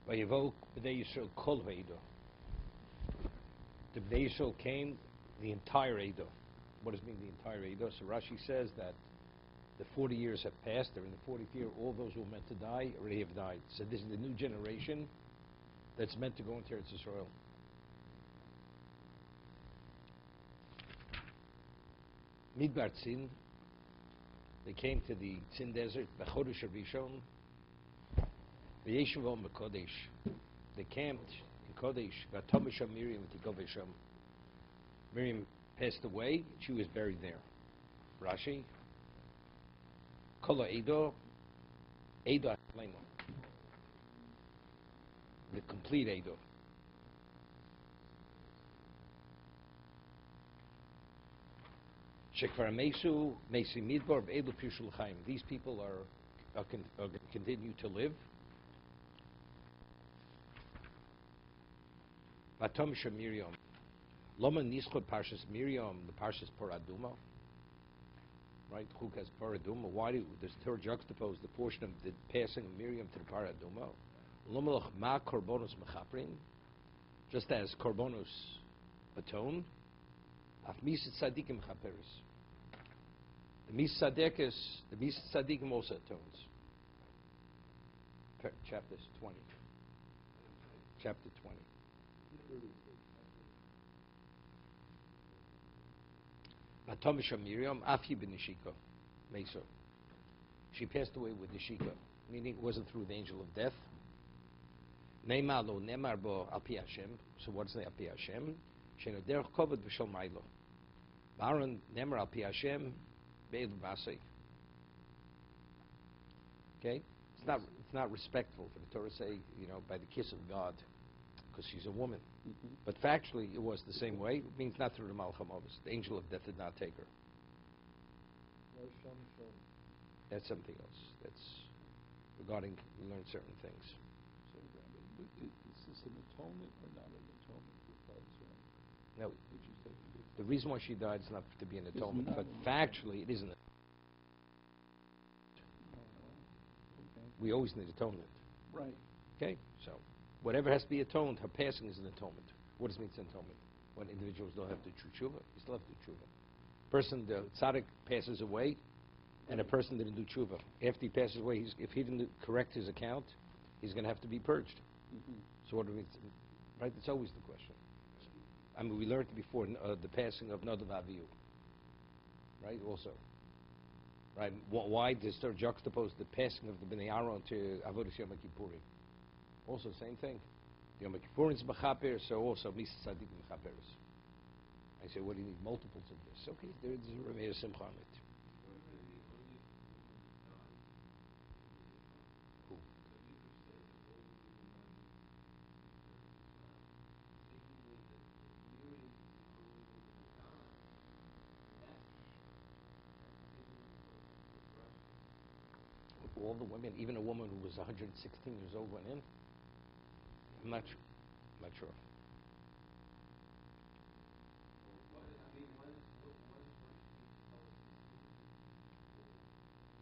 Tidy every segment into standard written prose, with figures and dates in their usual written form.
Vayavok b'nei Yisrael kol ha'edah. The b'nei Yisrael came, the entire Edah. What does it mean, the entire Edah? So Rashi says that the 40 years have passed. They're in the 40th year. All those who were meant to die already have died. So this is the new generation that's meant to go into Eretz Yisrael. Midbar Tzin, they came to the Tzin desert, B'chodesh Rishon, V'yeshiv on B'kodesh. They camped in Kodesh, V'atomish Miriam V'tikovesham. Miriam passed away, she was buried there. Rashi, Kol Edo, Edo Atlema. The complete Edo. Shekvar Mesu, Mesi Midbar, Edo Pishul Chaim. These people are going to continue to live. Vatom Miriam. Loma Nischot Parshas Miriam, the Parshas Paraduma. Right? Chukas Paraduma. Why does Torah juxtapose the portion of the passing of Miriam to the Paraduma? Loma Ma Korbonos Mechaprin. Just as Korbonos atone. Af Misat Tzadikim Chaperis. The Misat Tzadikim also atones. Chapter 20. Chapter 20. Matomisha Miriam, Afi Benishika, Meso. She passed away with Nishika, meaning it wasn't through the angel of death. Neymar lo Neymar bo Alpi Hashem. So what's the Alpi Hashem? Sheno derech kovod b'shel Mailo. Baron Neymar Alpi Hashem be'ed b'asei. Okay, it's not respectful for the Torah to say, by the kiss of God, because she's a woman. Mm-hmm. But factually, it was the same way. It means not through the Malcham Avos. The angel of death did not take her. That's something else. That's regarding we learn certain things. So, is this an atonement or not an atonement? Because, no. The reason why she died is not to be an atonement, but factually, it isn't. Okay. We always need atonement. Right. Okay, so whatever has to be atoned, her passing is an atonement. What does it mean, atonement? When individuals don't have to do tshuva, you still have to do tshuva. Person, the tzaddik passes away, and a person didn't do tshuva. After he passes away, if he didn't correct his account, he's going to have to be purged. Mm-hmm. So what do we, right? It's always the question. I mean, we learned before the passing of Nadav Avihu, right? Also, right? Why does Torah juxtapose the passing of the Bnei Aaron to Avodas Yom Kippurim? Also, same thing. Yom Kippurim is mechaper, so also Misas Tzadikim mechaperes. I say, what do you need? Multiples of this. Okay, there's a Remeir Simcha on it. Who? All the women, even a woman who was 116 years old went in? I'm not sure.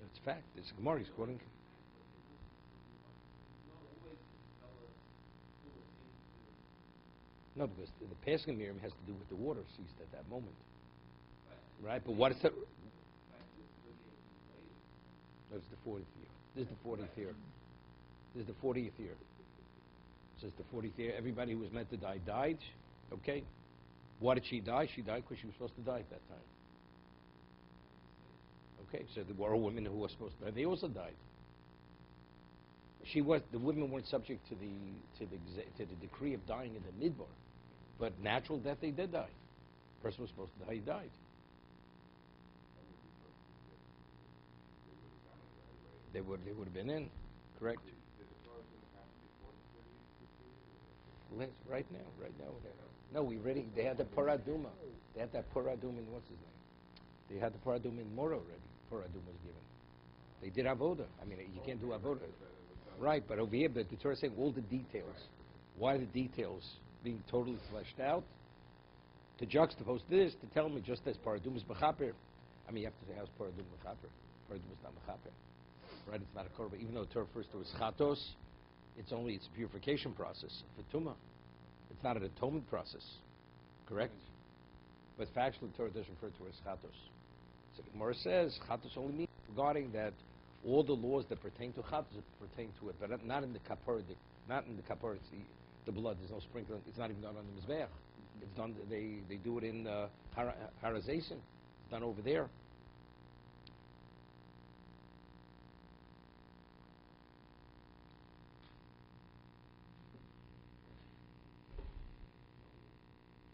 It's fact. It's Gemara is quoting. No, because the passing of Miriam has to do with the water ceased at that moment. Right? But what is the... That's the 40th year. This is the 40th year. This is the 40th year. So it's the 40th year. Everybody who was meant to die died. Okay. Why did she die? She died because she was supposed to die at that time. Okay. So there were women who were supposed to die. They also died. The women weren't subject to the decree of dying in the midbar, but natural death they did die. The person was supposed to die. He died. They would have been in, correct? Right now. No, they had the paraduma. They had that paraduma in, what's his name? They had the paraduma in Mora already. Paraduma was given. They did avoda. I mean, you can't do avoda. Right, but over here, but the Torah is saying all the details. Why are the details being totally fleshed out? To juxtapose this, to tell me just as paraduma is mechaper. I mean, you have to say, how's paraduma mechaper? Paraduma is not mechaper. Right, it's not a korban. Even though the Torah refers to as chatos, It's a purification process for Tumah. It's not an atonement process, correct? But factually, the Torah doesn't refer to it as chatos. So the Gemara says chatos only means regarding that all the laws that pertain to chatos pertain to it, but not in the kapara. Not in the kapara. It's the blood. There's no sprinkling. It's not even done on the mizbeach. It's done. They do it in harazation. It's done over there.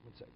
One second.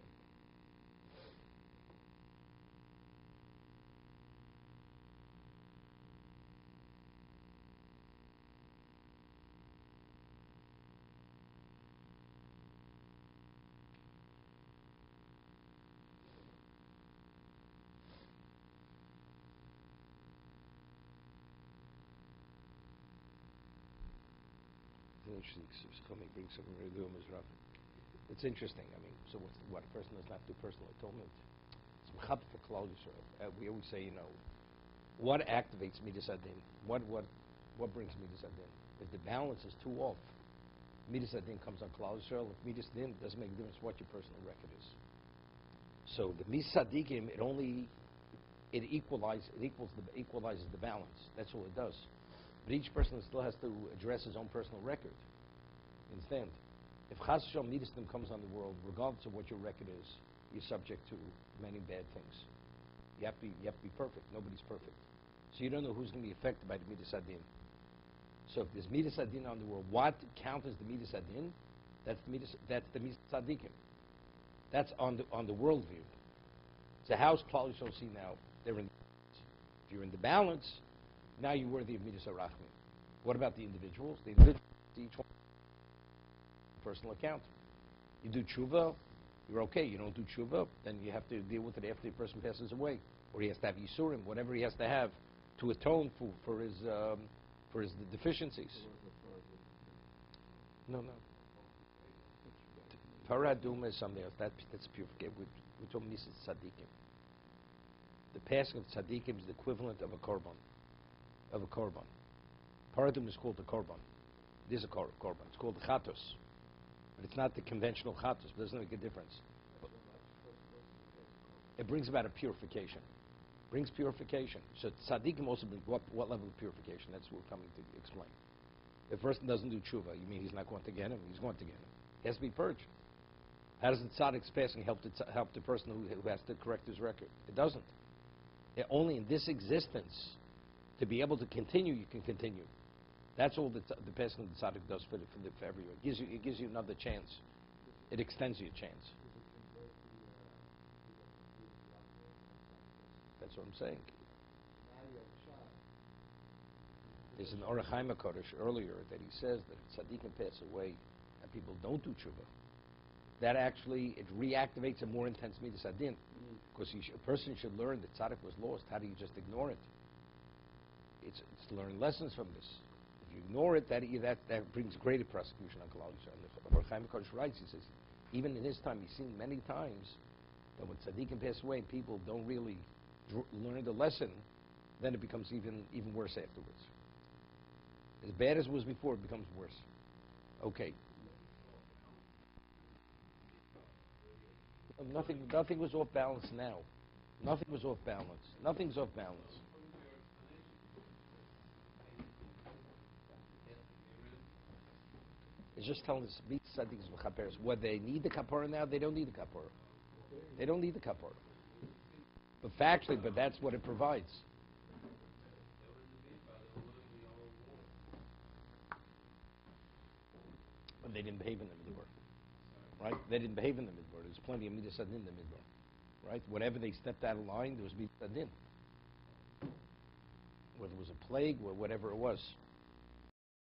It's interesting. I mean, so what a person doesn't have to do personal atonement. It's mechab for klal Yisrael. We always say, what activates midas adin? What brings midas adin? If the balance is too off, midas adin comes on klal Yisrael. If midas adin doesn't make a difference what your personal record is. So the misadikim, it equalizes the balance. That's all it does. But each person still has to address his own personal record. Understand? If Chas Shalom Midistim comes on the world, regardless of what your record is, you're subject to many bad things. You have to be perfect. Nobody's perfect. So you don't know who's going to be affected by the Midas Adin. So if there's Midas Adin on the world, what counts as the Midas Adin? That's the Midas Tzadikim. That's on the world view. So how's Klal Yisrael see now? They're in the balance. If you're in the balance, now you're worthy of Midas Arachmi. What about the individuals? The individuals, each one, personal account. You do tshuva, you're okay. You don't do tshuva, then you have to deal with it after the person passes away, or he has to have yisurim, whatever he has to have to atone for his deficiencies. No. Paraduma is something else. That's purification. We're talking Misas Tzadikim. The passing of Tzadikim is the equivalent of a korban. Paradum is called the korban. It is a korban. It's called the chatos. But it's not the conventional chatos. It doesn't make a difference. It brings about a purification. Brings purification. So tzaddikim also bring what level of purification? That's what we're coming to explain. If a person doesn't do tshuva, you mean he's not going to get him? He's going to get him. He has to be purged. How does the tzaddik's passing help the person who has to correct his record? It doesn't. Only in this existence, to be able to continue, you can continue. That's all the passing of the tzaddik does for everyone. It gives you another chance. It extends your chance. That's what I'm saying. There's an Orach Chaim Kodesh earlier that he says that if tzaddikim pass away and people don't do tshuva, that actually, it reactivates a more intense midas adin. Because a person should learn that tzaddik was lost. How do you just ignore it? It's to learn lessons from this. If you ignore it, that brings greater persecution on Klal Yisrael. Orach Chaim Kodesh writes, he says, even in his time, he's seen many times that when tzaddikim pass away and people don't really learn the lesson, then it becomes even worse afterwards. As bad as it was before, it becomes worse. Okay. Nothing was off balance now. Nothing was off balance. Nothing's off balance. It's just telling us, be tzaddiks v'chaperes. Whether they need the kapara now, they don't need the kapara. They don't need the kapara. But factually, that's what it provides. But they didn't behave in the midbar, right? They didn't behave in the midbar. There's plenty of midas adin in the midbar, right? Whenever they stepped out of line, there was midas adin. Whether it was a plague or whatever it was.